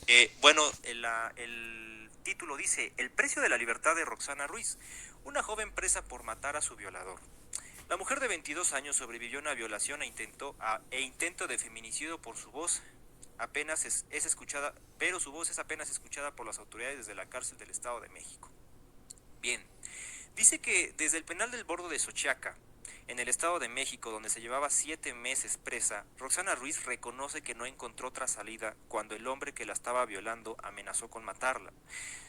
El título dice: El precio de la libertad de Roxana Ruiz, una joven presa por matar a su violador. La mujer de 22 años sobrevivió a una violación e intento de feminicidio por su voz apenas es escuchada, pero su voz es apenas escuchada por las autoridades desde la cárcel del Estado de México. Bien, dice que desde el penal del Bordo de Xochiaca, en el Estado de México, donde se llevaba 7 meses presa, Roxana Ruiz reconoce que no encontró otra salida cuando el hombre que la estaba violando amenazó con matarla.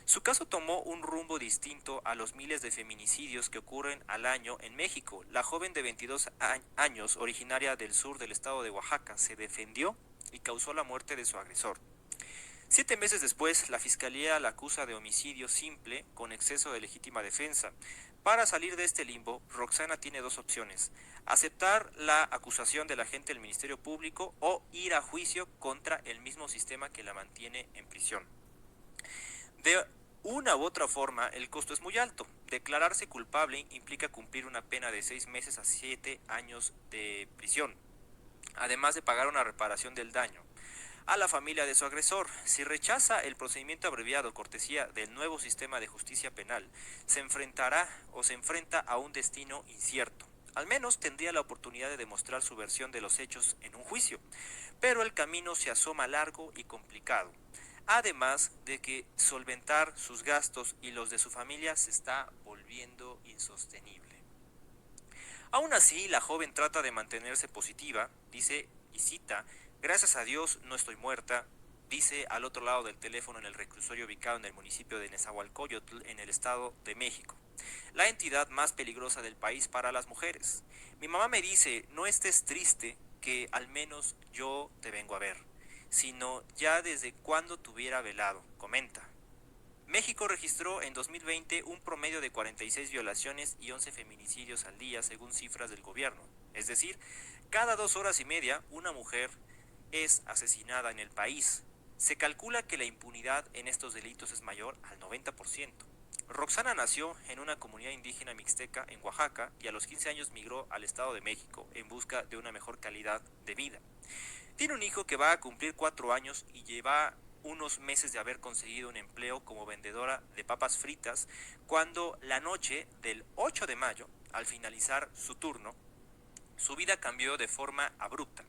Su caso tomó un rumbo distinto a los miles de feminicidios que ocurren al año en México. La joven de 22 años, originaria del sur del estado de Oaxaca, se defendió y causó la muerte de su agresor. 7 meses después, la fiscalía la acusa de homicidio simple con exceso de legítima defensa. Para salir de este limbo, Roxana tiene dos opciones: aceptar la acusación del agente del Ministerio Público o ir a juicio contra el mismo sistema que la mantiene en prisión. De una u otra forma, el costo es muy alto. Declararse culpable implica cumplir una pena de 6 meses a 7 años de prisión, además de pagar una reparación del daño a la familia de su agresor. Si rechaza el procedimiento abreviado cortesía del nuevo sistema de justicia penal, se enfrenta a un destino incierto. Al menos tendría la oportunidad de demostrar su versión de los hechos en un juicio, pero el camino se asoma largo y complicado. Además de que solventar sus gastos y los de su familia se está volviendo insostenible. Aún así, la joven trata de mantenerse positiva, dice y cita: gracias a Dios no estoy muerta, dice al otro lado del teléfono en el reclusorio ubicado en el municipio de Nezahualcóyotl, en el Estado de México, la entidad más peligrosa del país para las mujeres. Mi mamá me dice: no estés triste, que al menos yo te vengo a ver, sino ya desde cuando te hubiera velado, comenta. México registró en 2020 un promedio de 46 violaciones y 11 feminicidios al día, según cifras del gobierno. Es decir, cada 2 horas y media una mujer es asesinada en el país. Se calcula que la impunidad en estos delitos es mayor al 90%. Roxana nació en una comunidad indígena mixteca en Oaxaca y a los 15 años migró al Estado de México en busca de una mejor calidad de vida. Tiene un hijo que va a cumplir 4 años y lleva unos meses de haber conseguido un empleo como vendedora de papas fritas, cuando la noche del 8 de mayo, al finalizar su turno, su vida cambió de forma abrupta.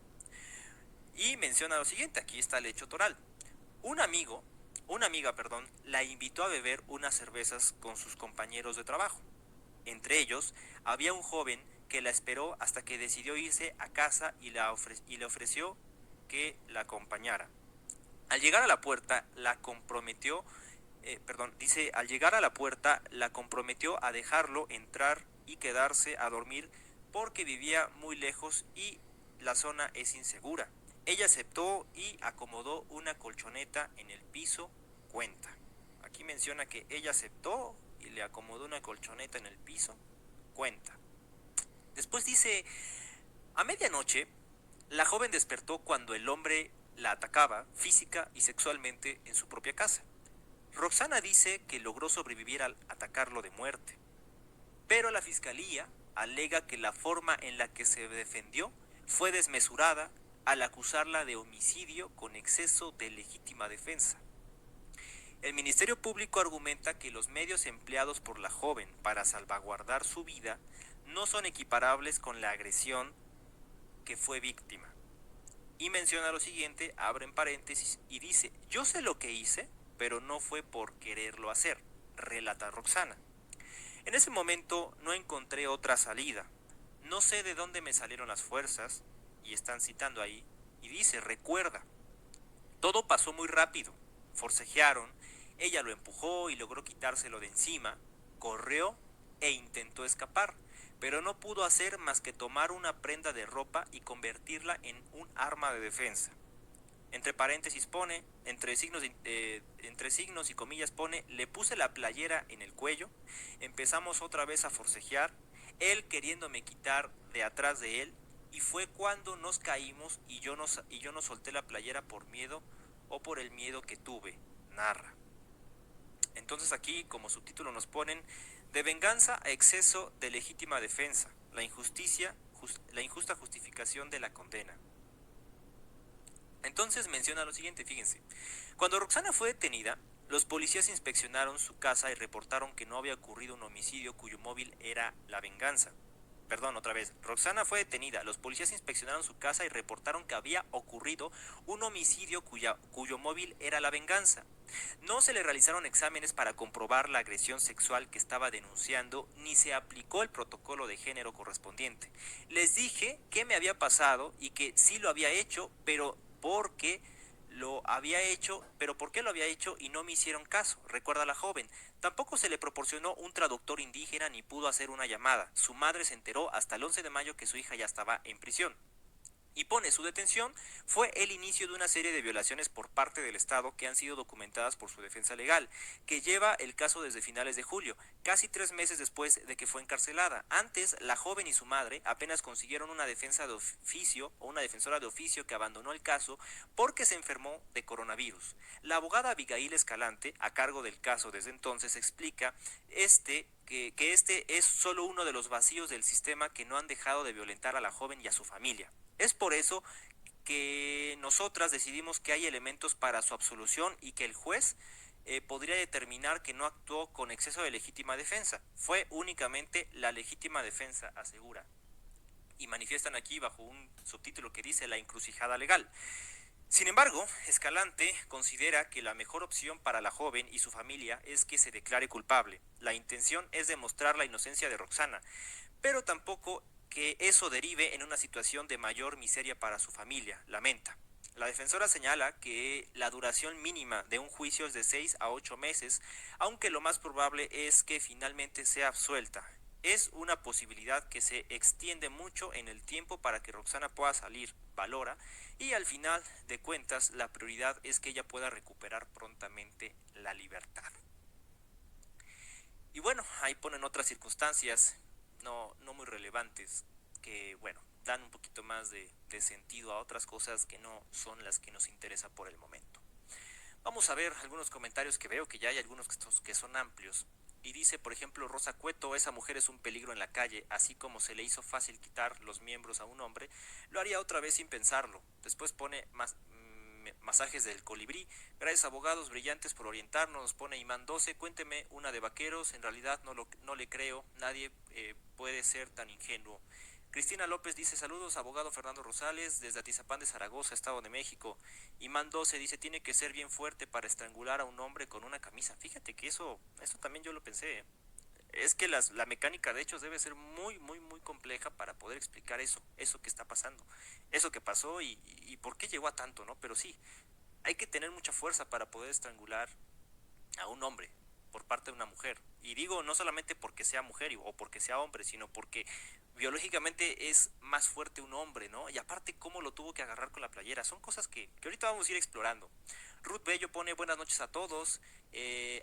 Y menciona lo siguiente: aquí está el hecho toral. Un amigo, una amiga, perdón, la invitó a beber unas cervezas con sus compañeros de trabajo. Entre ellos había un joven que la esperó hasta que decidió irse a casa y le ofreció que la acompañara. Al llegar a la puerta, la comprometió, dice, al llegar a la puerta, la comprometió a dejarlo entrar y quedarse a dormir porque vivía muy lejos y la zona es insegura. Ella aceptó y acomodó una colchoneta en el piso, cuenta. Aquí menciona que ella aceptó y le acomodó una colchoneta en el piso, cuenta. Después dice: a medianoche, la joven despertó cuando el hombre la atacaba física y sexualmente en su propia casa. Roxana dice que logró sobrevivir al atacarlo de muerte, pero la fiscalía alega que la forma en la que se defendió fue desmesurada al acusarla de homicidio con exceso de legítima defensa. El Ministerio Público argumenta que los medios empleados por la joven para salvaguardar su vida no son equiparables con la agresión que fue víctima. Y menciona lo siguiente, abre en paréntesis y dice: yo sé lo que hice, pero no fue por quererlo hacer, relata Roxana. En ese momento no encontré otra salida. No sé de dónde me salieron las fuerzas, y están citando ahí, y dice: recuerda, todo pasó muy rápido. Forcejearon, ella lo empujó y logró quitárselo de encima, corrió e intentó escapar, pero no pudo hacer más que tomar una prenda de ropa y convertirla en un arma de defensa. Entre paréntesis pone, entre signos y comillas pone: le puse la playera en el cuello, empezamos otra vez a forcejear, él queriéndome quitar de atrás de él, y fue cuando nos caímos y yo no solté la playera por miedo o por el miedo que tuve, narra. Entonces aquí, como subtítulo nos ponen: de venganza a exceso de legítima defensa, la injusta justificación de la condena. Entonces menciona lo siguiente, fíjense. Cuando Roxana fue detenida, los policías inspeccionaron su casa y reportaron que no había ocurrido un homicidio cuyo móvil era la venganza. Perdón, otra vez. Roxana fue detenida. Los policías inspeccionaron su casa y reportaron que había ocurrido un homicidio cuyo móvil era la venganza. No se le realizaron exámenes para comprobar la agresión sexual que estaba denunciando, ni se aplicó el protocolo de género correspondiente. Les dije qué me había pasado y que sí lo había hecho, pero por qué lo había hecho y no me hicieron caso, recuerda la joven. Tampoco se le proporcionó un traductor indígena ni pudo hacer una llamada. Su madre se enteró hasta el 11 de mayo que su hija ya estaba en prisión y pone su detención fue el inicio de una serie de violaciones por parte del Estado que han sido documentadas por su defensa legal, que lleva el caso desde finales de julio, casi 3 meses después de que fue encarcelada. Antes, la joven y su madre apenas consiguieron una defensa de oficio o una defensora de oficio que abandonó el caso porque se enfermó de coronavirus. La abogada Abigail Escalante, a cargo del caso desde entonces, explica que este es solo uno de los vacíos del sistema que no han dejado de violentar a la joven y a su familia. Es por eso que nosotras decidimos que hay elementos para su absolución y que el juez podría determinar que no actuó con exceso de legítima defensa. Fue únicamente la legítima defensa, asegura. Y manifiestan aquí bajo un subtítulo que dice la encrucijada legal. Sin embargo, Escalante considera que la mejor opción para la joven y su familia es que se declare culpable. La intención es demostrar la inocencia de Roxana, pero tampoco que eso derive en una situación de mayor miseria para su familia, lamenta. La defensora señala que la duración mínima de un juicio es de 6 a 8 meses, aunque lo más probable es que finalmente sea absuelta. Es una posibilidad que se extiende mucho en el tiempo para que Roxana pueda salir, valora, y al final de cuentas la prioridad es que ella pueda recuperar prontamente la libertad. Y bueno, ahí ponen otras circunstancias no muy relevantes que, bueno, dan un poquito más de sentido a otras cosas que no son las que nos interesa por el momento. Vamos a ver algunos comentarios que veo que ya hay algunos que son amplios. Y dice, por ejemplo, Rosa Cueto, esa mujer es un peligro en la calle, así como se le hizo fácil quitar los miembros a un hombre, lo haría otra vez sin pensarlo. Después pone masajes del colibrí. Gracias abogados brillantes por orientarnos, nos pone Imán 12, cuénteme una de vaqueros, en realidad no le creo, nadie puede ser tan ingenuo. Cristina López dice, saludos abogado Fernando Rosales, desde Atizapán de Zaragoza, Estado de México. Imán 12 dice, tiene que ser bien fuerte para estrangular a un hombre con una camisa. Fíjate que eso también yo lo pensé. Es que la mecánica de hechos debe ser muy compleja para poder explicar eso que está pasando, eso que pasó y por qué llegó a tanto, ¿no? Pero sí, hay que tener mucha fuerza para poder estrangular a un hombre por parte de una mujer. Y digo no solamente porque sea mujer o porque sea hombre, sino porque biológicamente es más fuerte un hombre, ¿no? Y aparte cómo lo tuvo que agarrar con la playera. Son cosas que ahorita vamos a ir explorando. Ruth Bello pone buenas noches a todos.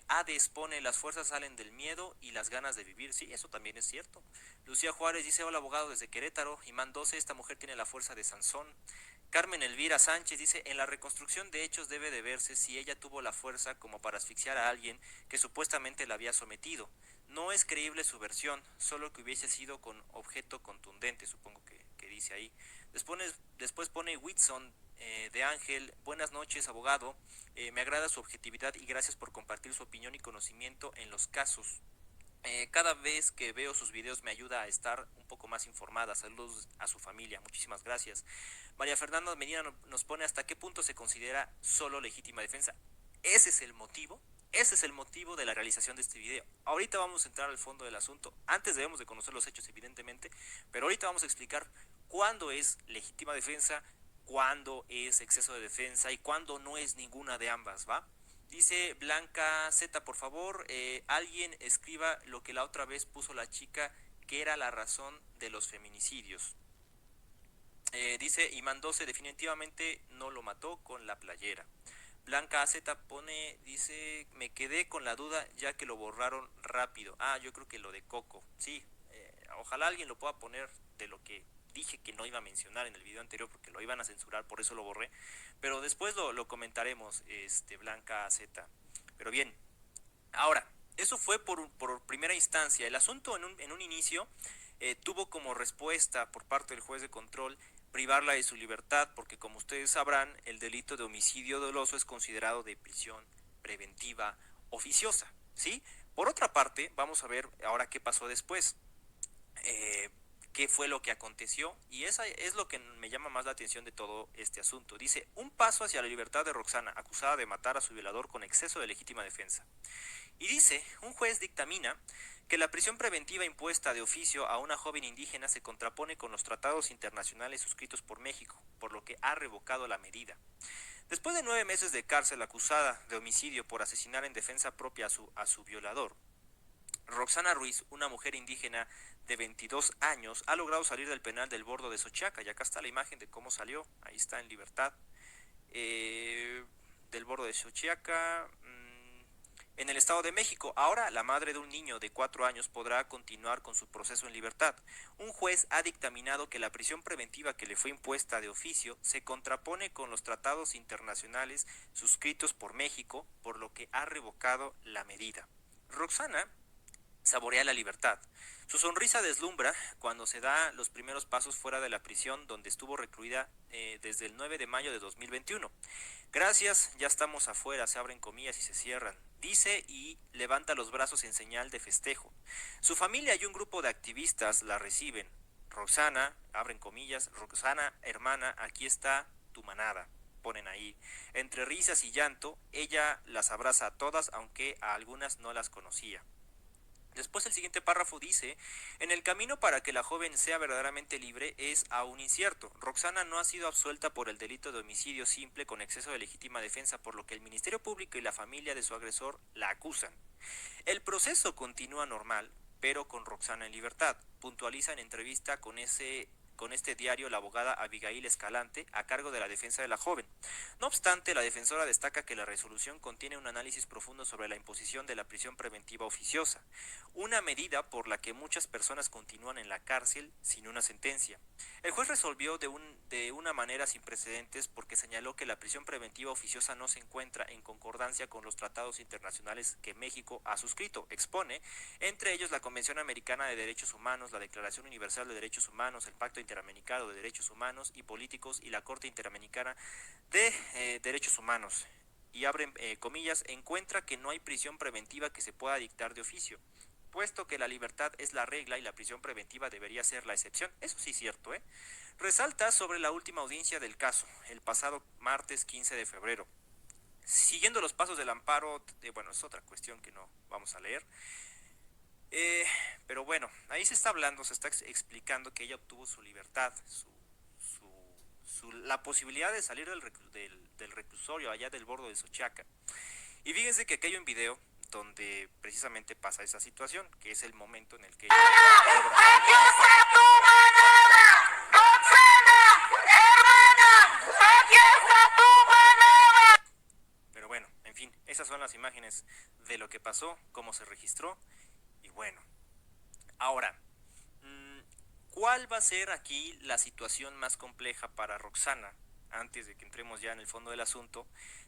Hades pone las fuerzas salen del miedo y las ganas de vivir. Sí, eso también es cierto. Lucía Juárez dice hola abogado desde Querétaro. Imán 12, esta mujer tiene la fuerza de Sansón. Carmen Elvira Sánchez dice, en la reconstrucción de hechos debe de verse si ella tuvo la fuerza como para asfixiar a alguien que supuestamente la había sometido. No es creíble su versión, solo que hubiese sido con objeto contundente, supongo que dice ahí. Después pone Whitson de Ángel, buenas noches abogado, me agrada su objetividad y gracias por compartir su opinión y conocimiento en los casos. Cada vez que veo sus videos me ayuda a estar un poco más informada. Saludos a su familia, muchísimas gracias. María Fernanda Medina nos pone hasta qué punto se considera solo legítima defensa. Ese es el motivo, ese es el motivo de la realización de este video. Ahorita vamos a entrar al fondo del asunto. Antes debemos de conocer los hechos, evidentemente, pero ahorita vamos a explicar cuándo es legítima defensa, cuándo es exceso de defensa y cuándo no es ninguna de ambas, ¿va? Dice Blanca Z, por favor, alguien escriba lo que la otra vez puso la chica, que era la razón de los feminicidios. Dice Imán 12, definitivamente no lo mató con la playera. Blanca Z pone, dice, me quedé con la duda ya que lo borraron rápido. Ah, yo creo que lo de Coco. Sí, ojalá alguien lo pueda poner de lo que dije que no iba a mencionar en el video anterior porque lo iban a censurar, por eso lo borré. Pero después lo comentaremos, Blanca Z. Pero bien, ahora, eso fue por primera instancia. El asunto en un inicio tuvo como respuesta por parte del juez de control privarla de su libertad, porque como ustedes sabrán, el delito de homicidio doloso es considerado de prisión preventiva oficiosa, ¿sí? Por otra parte, vamos a ver ahora qué pasó después. Eh, qué fue lo que aconteció, y esa es lo que me llama más la atención de todo este asunto. Dice: un paso hacia la libertad de Roxana, acusada de matar a su violador con exceso de legítima defensa. Y dice: un juez dictamina que la prisión preventiva impuesta de oficio a una joven indígena se contrapone con los tratados internacionales suscritos por México, por lo que ha revocado la medida. Después de 9 meses de cárcel, acusada de homicidio por asesinar en defensa propia a su violador, Roxana Ruiz, una mujer indígena de 22 años, ha logrado salir del penal del Bordo de Xochiaca. Y acá está la imagen de cómo salió. Ahí está en libertad. Del Bordo de Xochiaca, en el Estado de México. Ahora la madre de un niño de 4 años podrá continuar con su proceso en libertad. Un juez ha dictaminado que la prisión preventiva que le fue impuesta de oficio se contrapone con los tratados internacionales suscritos por México, por lo que ha revocado la medida. Roxana saborea la libertad. Su sonrisa deslumbra cuando se da los primeros pasos fuera de la prisión donde estuvo recluida desde el 9 de mayo de 2021. Gracias, ya estamos afuera, se abren comillas y se cierran, dice, y levanta los brazos en señal de festejo. Su familia y un grupo de activistas la reciben. Roxana, abren comillas, Roxana, hermana, aquí está tu manada, ponen ahí. Entre risas y llanto, ella las abraza a todas, aunque a algunas no las conocía. Después el siguiente párrafo dice: en el camino para que la joven sea verdaderamente libre es aún incierto. Roxana no ha sido absuelta por el delito de homicidio simple con exceso de legítima defensa, por lo que el Ministerio Público y la familia de su agresor la acusan. El proceso continúa normal, pero con Roxana en libertad, puntualiza en entrevista con este diario la abogada Abigail Escalante, a cargo de la defensa de la joven. No obstante, la defensora destaca que la resolución contiene un análisis profundo sobre la imposición de la prisión preventiva oficiosa, una medida por la que muchas personas continúan en la cárcel sin una sentencia. El juez resolvió de una manera sin precedentes porque señaló que la prisión preventiva oficiosa no se encuentra en concordancia con los tratados internacionales que México ha suscrito. Expone, entre ellos, la Convención Americana de Derechos Humanos, la Declaración Universal de Derechos Humanos, el Pacto Interamericano de Derechos Humanos y Políticos y la Corte Interamericana de Derechos Humanos. Y abren comillas: encuentra que no hay prisión preventiva que se pueda dictar de oficio, puesto que la libertad es la regla y la prisión preventiva debería ser la excepción. Eso sí es cierto, ¿eh? Resalta sobre la última audiencia del caso, el pasado martes 15 de febrero. Siguiendo los pasos del amparo, bueno, es otra cuestión que no vamos a leer. Pero bueno, ahí se está hablando, se está explicando que ella obtuvo su libertad, la posibilidad de salir del reclusorio allá del Bordo de Xochiaca. Y fíjense que aquí hay un video donde precisamente pasa esa situación, que es el momento en el que ella logra. ¡Aquí está tu manada! ¡Roxana! ¡Hermana! ¡Aquí está tu manada! Pero bueno, en fin, esas son las imágenes de lo que pasó, cómo se registró. Y bueno, ahora, ¿cuál va a ser aquí la situación más compleja para Roxana? Antes de que entremos ya en el fondo del asunto,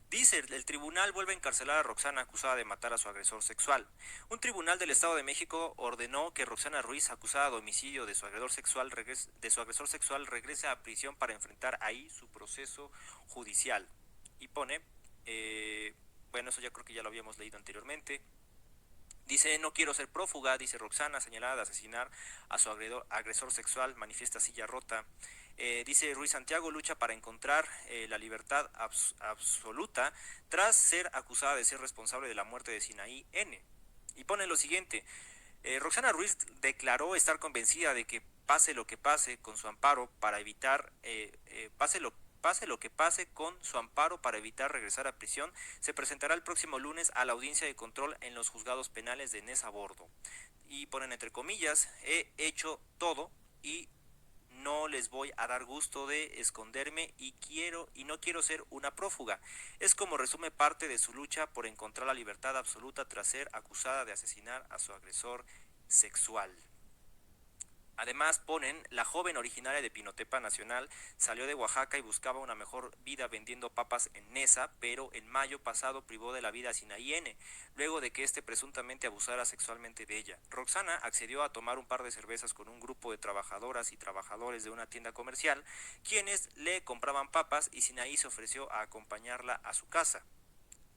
dice: el tribunal vuelve a encarcelar a Roxana, acusada de matar a su agresor sexual. Un tribunal del Estado de México ordenó que Roxana Ruiz, acusada de homicidio de su agresor sexual, regrese a prisión para enfrentar ahí su proceso judicial. Y pone, bueno, eso ya creo que ya lo habíamos leído anteriormente. Dice: no quiero ser prófuga, dice Roxana, señalada de asesinar a su agresor sexual, manifiesta silla rota. Dice: Ruiz Santiago lucha para encontrar la libertad absoluta tras ser acusada de ser responsable de la muerte de Sinaí N. Y pone lo siguiente: Roxana Ruiz declaró estar convencida de que pase lo que pase con su amparo para evitar, pase lo que pase con su amparo para evitar regresar a prisión, se presentará el próximo lunes a la audiencia de control en los juzgados penales de Nesa Bordo. Y ponen entre comillas: he hecho todo y no les voy a dar gusto de esconderme y no quiero ser una prófuga. Es como resume parte de su lucha por encontrar la libertad absoluta tras ser acusada de asesinar a su agresor sexual. Además ponen, la joven originaria de Pinotepa Nacional salió de Oaxaca y buscaba una mejor vida vendiendo papas en Nesa, pero en mayo pasado privó de la vida a Sinaí N, luego de que este presuntamente abusara sexualmente de ella. Roxana accedió a tomar un par de cervezas con un grupo de trabajadoras y trabajadores de una tienda comercial, quienes le compraban papas y Sinaí se ofreció a acompañarla a su casa.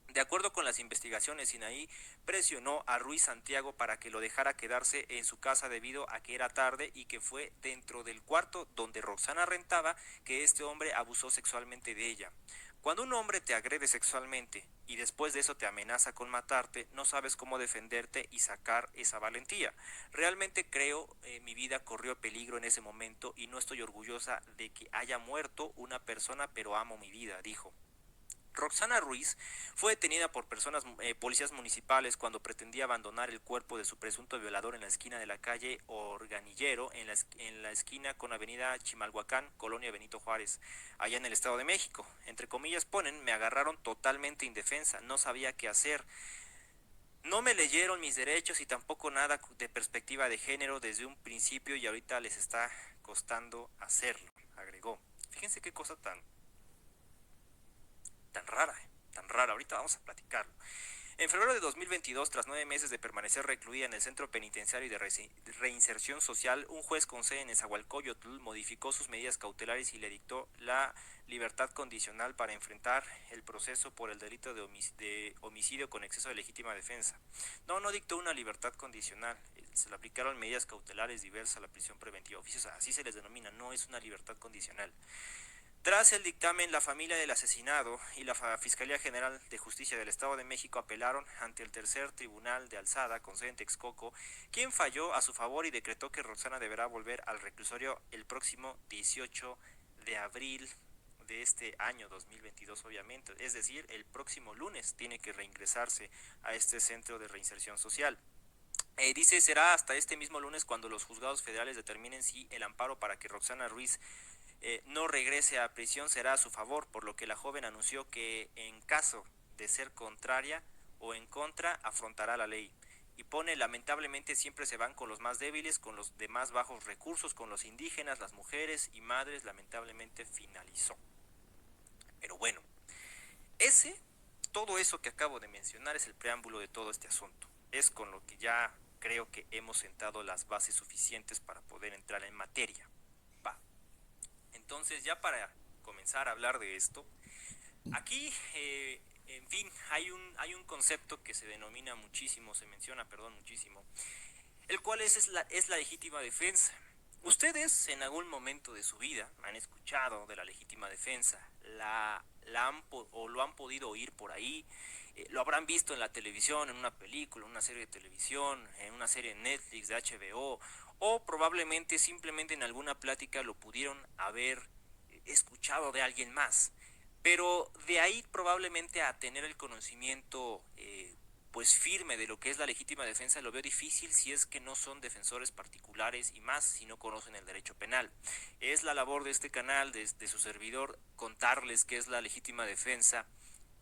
De acuerdo con las investigaciones, Sinaí presionó a Ruiz Santiago para que lo dejara quedarse en su casa debido a que era tarde y que fue dentro del cuarto donde Roxana rentaba que este hombre abusó sexualmente de ella. Cuando un hombre te agrede sexualmente y después de eso te amenaza con matarte, no sabes cómo defenderte y sacar esa valentía. Realmente creo mi vida corrió peligro en ese momento y no estoy orgullosa de que haya muerto una persona, pero amo mi vida, dijo. Roxana Ruiz fue detenida por policías municipales cuando pretendía abandonar el cuerpo de su presunto violador en la esquina de la calle Organillero, en la esquina con avenida Chimalhuacán, Colonia Benito Juárez, allá en el Estado de México. Entre comillas ponen, me agarraron totalmente indefensa, no sabía qué hacer. No me leyeron mis derechos y tampoco nada de perspectiva de género desde un principio y ahorita les está costando hacerlo, agregó. Fíjense qué cosa tan rara, tan rara. Ahorita vamos a platicarlo. En febrero de 2022, tras 9 meses de permanecer recluida en el Centro Penitenciario de Reinserción Social, un juez con sede en Nezahualcóyotl modificó sus medidas cautelares y le dictó la libertad condicional para enfrentar el proceso por el delito de homicidio con exceso de legítima defensa. No dictó una libertad condicional, se le aplicaron medidas cautelares diversas a la prisión preventiva oficiosa, así se les denomina, no es una libertad condicional. Tras el dictamen, la familia del asesinado y la Fiscalía General de Justicia del Estado de México apelaron ante el Tercer Tribunal de Alzada, con sede en Texcoco, quien falló a su favor y decretó que Roxana deberá volver al reclusorio el próximo 18 de abril de este año 2022, obviamente, es decir, el próximo lunes tiene que reingresarse a este centro de reinserción social. Dice, será hasta este mismo lunes cuando los juzgados federales determinen si el amparo para que Roxana Ruiz no regrese a prisión será a su favor, por lo que la joven anunció que en caso de ser contraria o en contra afrontará la ley. Y pone, lamentablemente siempre se van con los más débiles, con los de más bajos recursos, con los indígenas, las mujeres y madres, lamentablemente finalizó. Pero bueno, ese, todo eso que acabo de mencionar es el preámbulo de todo este asunto. Es con lo que ya creo que hemos sentado las bases suficientes para poder entrar en materia. Va. Entonces, ya para comenzar a hablar de esto, aquí, en fin, hay un concepto que se denomina muchísimo, se menciona, perdón, muchísimo, el cual es la legítima defensa. Ustedes en algún momento de su vida han escuchado de la legítima defensa, o lo han podido oír por ahí, lo habrán visto en la televisión, en una película, en una serie de televisión, en una serie de Netflix, de HBO, o probablemente simplemente en alguna plática lo pudieron haber escuchado de alguien más. Pero de ahí probablemente a tener el conocimiento pues firme de lo que es la legítima defensa lo veo difícil si es que no son defensores particulares y más si no conocen el derecho penal. Es la labor de este canal, de su servidor, contarles qué es la legítima defensa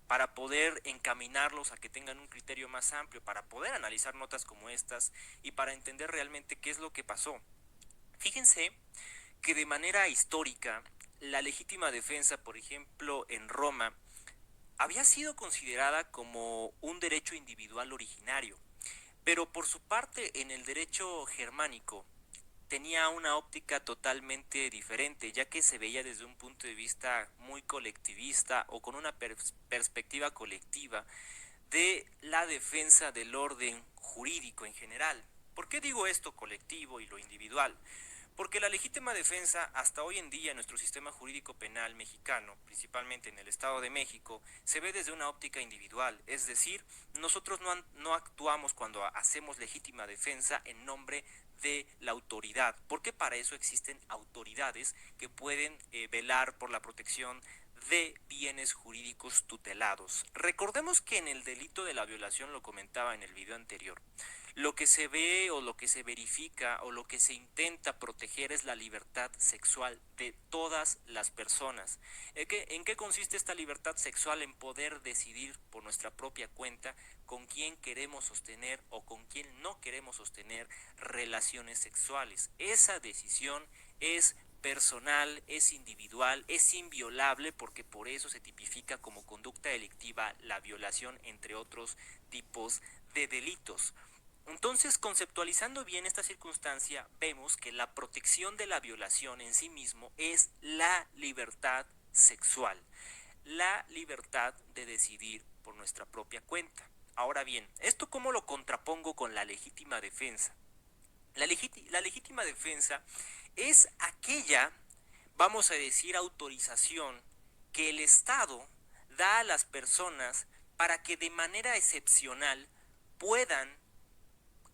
para poder encaminarlos a que tengan un criterio más amplio, para poder analizar notas como estas y para entender realmente qué es lo que pasó. Fíjense que de manera histórica, la legítima defensa, por ejemplo, en Roma, había sido considerada como un derecho individual originario, pero por su parte en el derecho germánico tenía una óptica totalmente diferente, ya que se veía desde un punto de vista muy colectivista o con una perspectiva colectiva de la defensa del orden jurídico en general. ¿Por qué digo esto colectivo y lo individual? Porque la legítima defensa hasta hoy en día en nuestro sistema jurídico penal mexicano, principalmente en el Estado de México, se ve desde una óptica individual, es decir, nosotros no actuamos cuando hacemos legítima defensa en nombre de la autoridad, porque para eso existen autoridades que pueden velar por la protección de bienes jurídicos tutelados. Recordemos que en el delito de la violación, lo comentaba en el video anterior, lo que se ve o lo que se verifica o lo que se intenta proteger es la libertad sexual de todas las personas. ¿En qué consiste esta libertad sexual? En poder decidir por nuestra propia cuenta con quién queremos sostener o con quién no queremos sostener relaciones sexuales. Esa decisión es personal, es individual, es inviolable, porque por eso se tipifica como conducta delictiva la violación, entre otros tipos de delitos. Entonces, conceptualizando bien esta circunstancia, vemos que la protección de la violación en sí mismo es la libertad sexual, la libertad de decidir por nuestra propia cuenta. Ahora bien, ¿esto cómo lo contrapongo con la legítima defensa? La legítima defensa es aquella, vamos a decir, autorización que el Estado da a las personas para que de manera excepcional puedan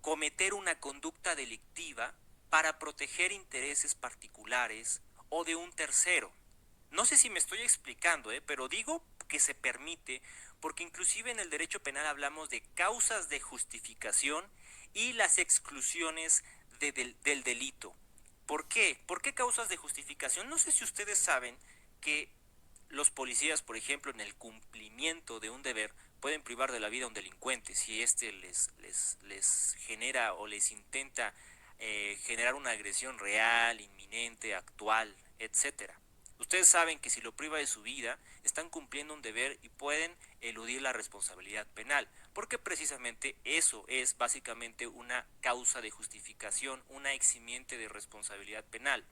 cometer una conducta delictiva para proteger intereses particulares o de un tercero. No sé si me estoy explicando, pero digo que se permite porque inclusive en el derecho penal hablamos de causas de justificación y las exclusiones del delito. ¿Por qué? ¿Por qué causas de justificación? No sé si ustedes saben que los policías, por ejemplo, en el cumplimiento de un deber, pueden privar de la vida a un delincuente si éste les genera o les intenta generar una agresión real, inminente, actual, etcétera. Ustedes saben que si lo priva de su vida, están cumpliendo un deber y pueden eludir la responsabilidad penal, porque precisamente eso es básicamente una causa de justificación, una eximiente de responsabilidad penal.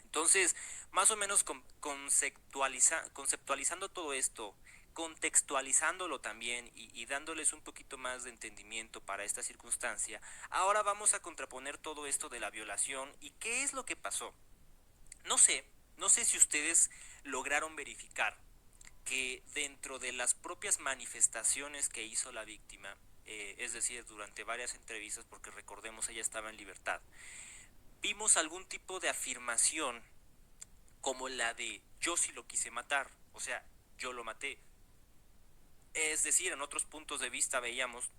Entonces, más o menos conceptualizando todo esto, contextualizándolo también y dándoles un poquito más de entendimiento para esta circunstancia, ahora vamos a contraponer todo esto de la violación y qué es lo que pasó. No sé, no sé si ustedes lograron verificar que dentro de las propias manifestaciones que hizo la víctima, es decir, durante varias entrevistas, porque recordemos ella estaba en libertad, vimos algún tipo de afirmación como la de yo sí lo quise matar, o sea, yo lo maté. Es decir, en otros puntos de vista veíamos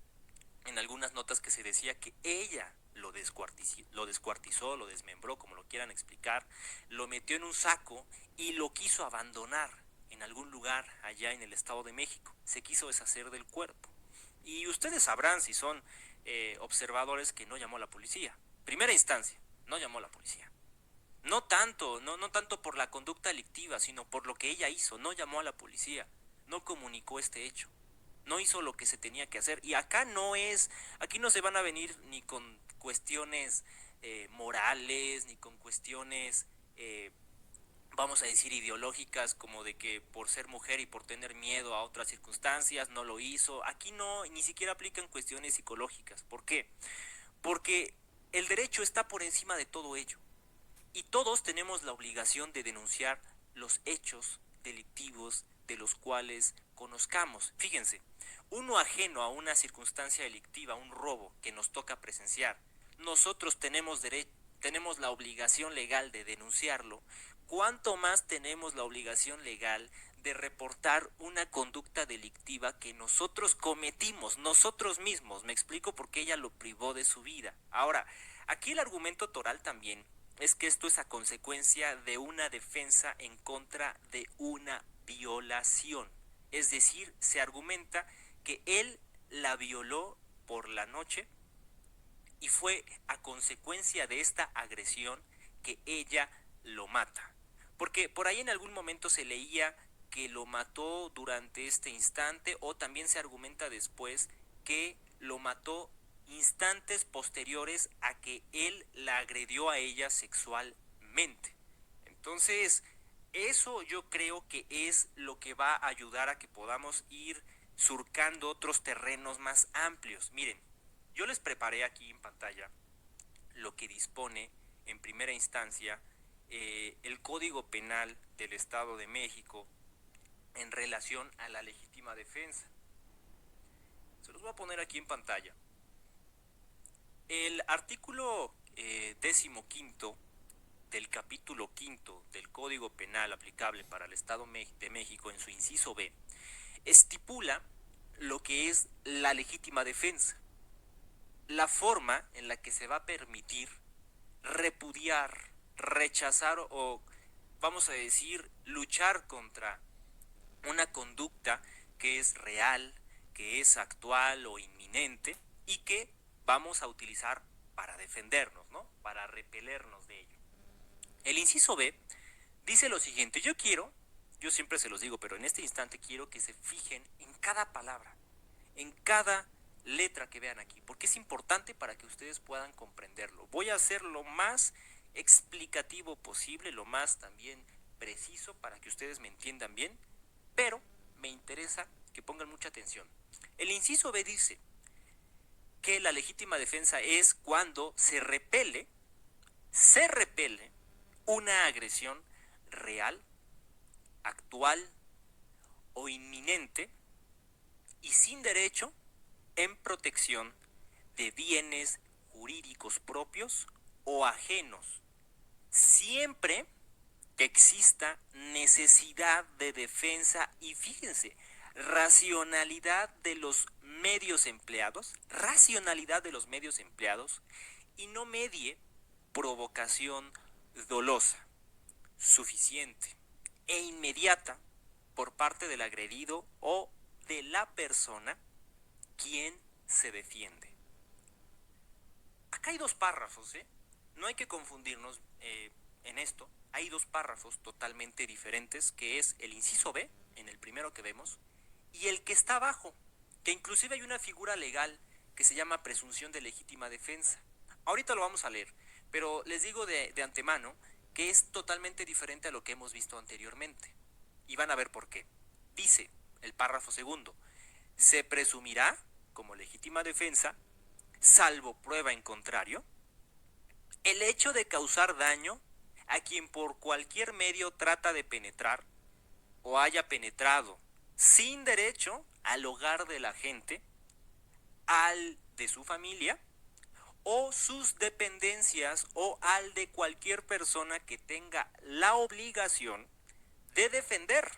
en algunas notas que se decía que ella lo descuartizó, lo desmembró, como lo quieran explicar, lo metió en un saco y lo quiso abandonar en algún lugar allá en el Estado de México. Se quiso deshacer del cuerpo. Y ustedes sabrán si son observadores que no llamó a la policía. Primera instancia, no llamó a la policía. No tanto por la conducta delictiva, sino por lo que ella hizo. No llamó a la policía, no comunicó este hecho, no hizo lo que se tenía que hacer. Y aquí no se van a venir ni con cuestiones morales, ni con cuestiones, vamos a decir, ideológicas, como de que por ser mujer y por tener miedo a otras circunstancias no lo hizo. Aquí no, ni siquiera aplican cuestiones psicológicas. ¿Por qué? Porque el derecho está por encima de todo ello. Y todos tenemos la obligación de denunciar los hechos delictivos de los cuales conozcamos. Fíjense, uno ajeno a una circunstancia delictiva, un robo que nos toca presenciar, nosotros tenemos la obligación legal de denunciarlo. ¿Cuánto más tenemos la obligación legal de reportar una conducta delictiva que nosotros cometimos, nosotros mismos? Me explico, porque ella lo privó de su vida. Ahora, aquí el argumento toral también es que esto es a consecuencia de una defensa en contra de una violación. Es decir, se argumenta que él la violó por la noche y fue a consecuencia de esta agresión que ella lo mata. Porque por ahí en algún momento se leía que lo mató durante este instante, o también se argumenta después que lo mató instantes posteriores a que él la agredió a ella sexualmente. Entonces, eso yo creo que es lo que va a ayudar a que podamos ir surcando otros terrenos más amplios. Miren, yo les preparé aquí en pantalla lo que dispone en primera instancia el Código Penal del Estado de México en relación a la legítima defensa. Se los voy a poner aquí en pantalla. El artículo 15 del capítulo quinto del Código Penal aplicable para el Estado de México, en su inciso B, estipula lo que es la legítima defensa, la forma en la que se va a permitir repudiar, rechazar o, vamos a decir, luchar contra una conducta que es real, que es actual o inminente y que vamos a utilizar para defendernos, ¿no? Para repelernos de ello. El inciso B dice lo siguiente: yo siempre se los digo, pero en este instante quiero que se fijen en cada palabra, en cada letra que vean aquí, porque es importante para que ustedes puedan comprenderlo. Voy a hacer lo más explicativo posible, lo más también preciso para que ustedes me entiendan bien, pero me interesa que pongan mucha atención. El inciso B dice que la legítima defensa es cuando se repele una agresión real, actual o inminente y sin derecho en protección de bienes jurídicos propios o ajenos, siempre que exista necesidad de defensa y, fíjense, racionalidad de los medios empleados y no medie provocación dolosa, suficiente e inmediata por parte del agredido o de la persona quien se defiende. Acá hay dos párrafos, ¿eh? No hay que confundirnos en esto. Hay dos párrafos totalmente diferentes, que es el inciso B, en el primero que vemos, y el que está abajo, que inclusive hay una figura legal que se llama presunción de legítima defensa. Ahorita lo vamos a leer, pero les digo de antemano que es totalmente diferente a lo que hemos visto anteriormente. Y van a ver por qué. Dice el párrafo segundo: se presumirá como legítima defensa, salvo prueba en contrario, el hecho de causar daño a quien por cualquier medio trata de penetrar o haya penetrado sin derecho al hogar de la gente, al de su familia o sus dependencias o al de cualquier persona que tenga la obligación de defender,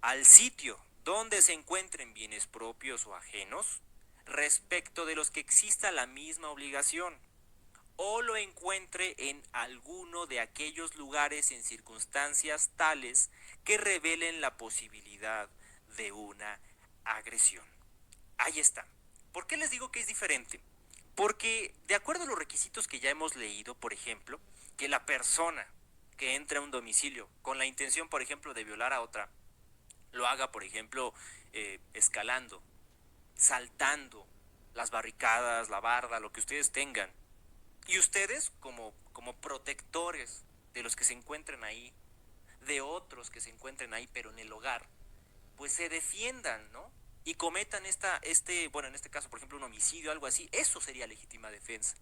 al sitio donde se encuentren bienes propios o ajenos, respecto de los que exista la misma obligación, o lo encuentre en alguno de aquellos lugares en circunstancias tales que revelen la posibilidad de una agresión. Ahí está. ¿Por qué les digo que es diferente? Porque de acuerdo a los requisitos que ya hemos leído, por ejemplo, que la persona que entra a un domicilio con la intención, por ejemplo, de violar a otra, lo haga, por ejemplo, escalando, saltando las barricadas, la barda, lo que ustedes tengan. Y ustedes, como protectores de los que se encuentren ahí, de otros que se encuentren ahí, pero en el hogar, pues se defiendan, ¿no? Y cometan bueno, en este caso, por ejemplo, un homicidio, algo así. Eso sería legítima defensa.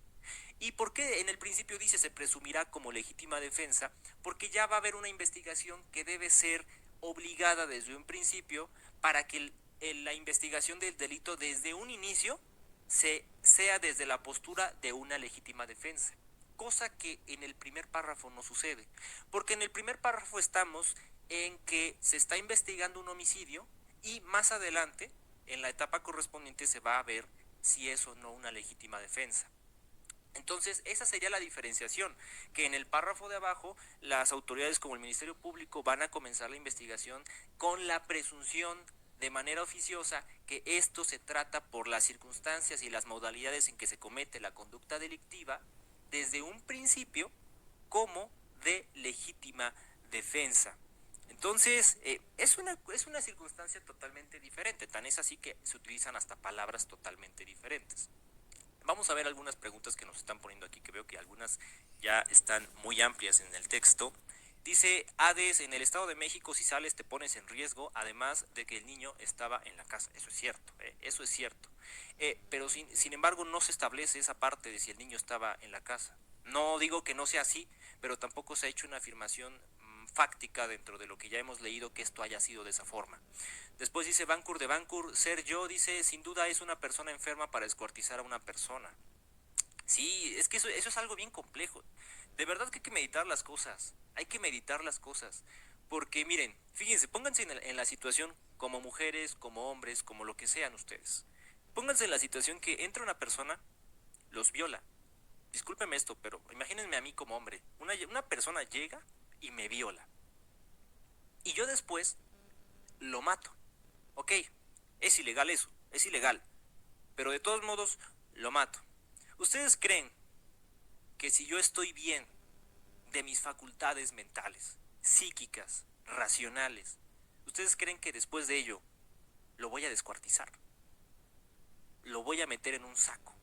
¿Y por qué en el principio dice se presumirá como legítima defensa? Porque ya va a haber una investigación que debe ser obligada desde un principio para que la investigación del delito desde un inicio sea desde la postura de una legítima defensa. Cosa que en el primer párrafo no sucede. Porque en el primer párrafo estamos en que se está investigando un homicidio y más adelante, en la etapa correspondiente, se va a ver si es o no una legítima defensa. Entonces, esa sería la diferenciación, que en el párrafo de abajo las autoridades como el Ministerio Público van a comenzar la investigación con la presunción de manera oficiosa que esto se trata por las circunstancias y las modalidades en que se comete la conducta delictiva desde un principio como de legítima defensa. Entonces, es una circunstancia totalmente diferente, tan es así que se utilizan hasta palabras totalmente diferentes. Vamos a ver algunas preguntas que nos están poniendo aquí, que veo que algunas ya están muy amplias en el texto. Dice Hades: en el Estado de México si sales te pones en riesgo, además de que el niño estaba en la casa. Eso es cierto, eso es cierto. Pero sin embargo no se establece esa parte de si el niño estaba en la casa. No digo que no sea así, pero tampoco se ha hecho una afirmación fáctica dentro de lo que ya hemos leído que esto haya sido de esa forma. Después dice Bancur de Bancur, ser yo, dice, sin duda es una persona enferma para descuartizar a una persona. Sí, es que eso es algo bien complejo. De verdad que hay que meditar las cosas. Hay que meditar las cosas. Porque miren, fíjense, pónganse en la situación como mujeres, como hombres, como lo que sean ustedes. Pónganse en la situación que entra una persona, los viola. Discúlpeme esto, pero imagínense a mí como hombre. Una persona llega y me viola. Y yo después lo mato. Ok, es ilegal eso, es ilegal. Pero de todos modos, lo mato. ¿Ustedes creen que si yo estoy bien de mis facultades mentales, psíquicas, racionales, ustedes creen que después de ello lo voy a descuartizar? ¿Lo voy a meter en un saco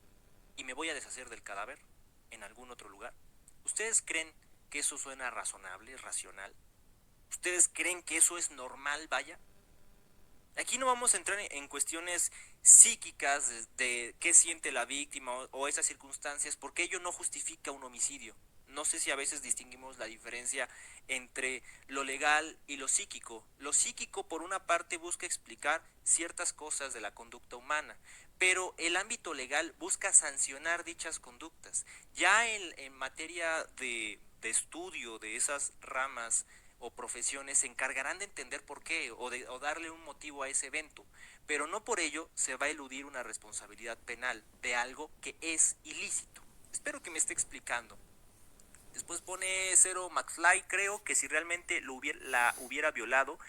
y me voy a deshacer del cadáver en algún otro lugar? ¿Ustedes creen que eso suena razonable, racional? ¿Ustedes creen que eso es normal, vaya? Aquí no vamos a entrar en cuestiones psíquicas de qué siente la víctima o esas circunstancias, porque ello no justifica un homicidio. No sé si a veces distinguimos la diferencia entre lo legal y lo psíquico. Lo psíquico, por una parte, busca explicar ciertas cosas de la conducta humana, pero el ámbito legal busca sancionar dichas conductas. Ya en materia de estudio de esas ramas o profesiones se encargarán de entender por qué o darle un motivo a ese evento, pero no por ello se va a eludir una responsabilidad penal de algo que es ilícito. Espero que me esté explicando. Después pone Cero McFly, creo que si realmente la hubiera violado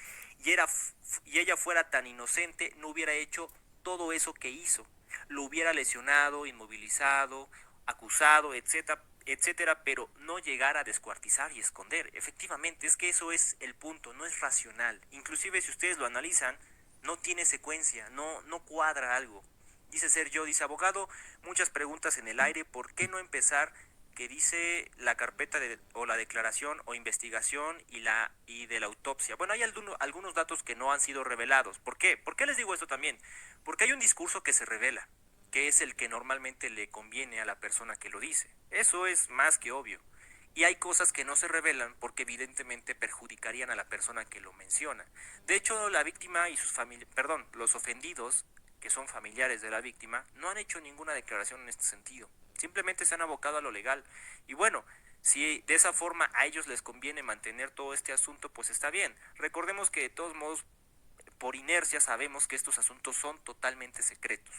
y ella fuera tan inocente, no hubiera hecho todo eso que hizo. Lo hubiera lesionado, inmovilizado, acusado, etcétera, etcétera, pero no llegar a descuartizar y esconder. Efectivamente, es que eso es el punto, no es racional. Inclusive si ustedes lo analizan, no tiene secuencia, no cuadra algo. Dice Sergio, dice abogado, muchas preguntas en el aire, ¿por qué no empezar que dice la carpeta o la declaración o investigación y de la autopsia? Bueno, hay algunos datos que no han sido revelados. ¿Por qué? ¿Por qué les digo esto también? Porque hay un discurso que se revela, que es el que normalmente le conviene a la persona que lo dice. Eso es más que obvio. Y hay cosas que no se revelan porque evidentemente perjudicarían a la persona que lo menciona. De hecho, la víctima y sus familiares, perdón, los ofendidos, que son familiares de la víctima, no han hecho ninguna declaración en este sentido. Simplemente se han abocado a lo legal. Y bueno, si de esa forma a ellos les conviene mantener todo este asunto, pues está bien. Recordemos que de todos modos, por inercia sabemos que estos asuntos son totalmente secretos.